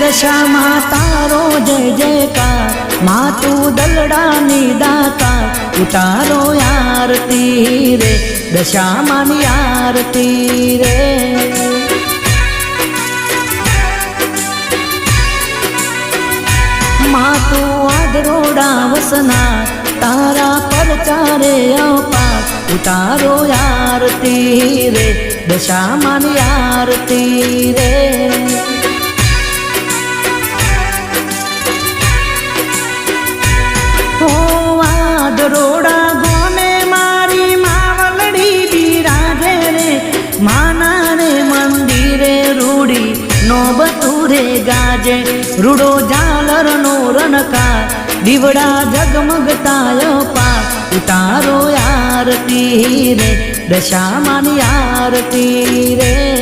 દશામાં તારો જય જયકાર, માં તું દલડાની દાતા, ઉતારો આરતી રે, દશામાની આરતી રે. માં તું આદરોડા વસના, તારા પર ચારે અપાર, ઉતારો આરતી રે, દશામાની આરતી રે. હો આદરોડા ગોને મારી માવલડી બિરાજે રે, માના રે મંદિરે રૂડી નો બતુરે ગાજે, રૂડો ઝાલરનો રણકાર, દીવડા ઝગમગતા અપાર, ઉતારો આરતી રે, દશામાની આરતી રે.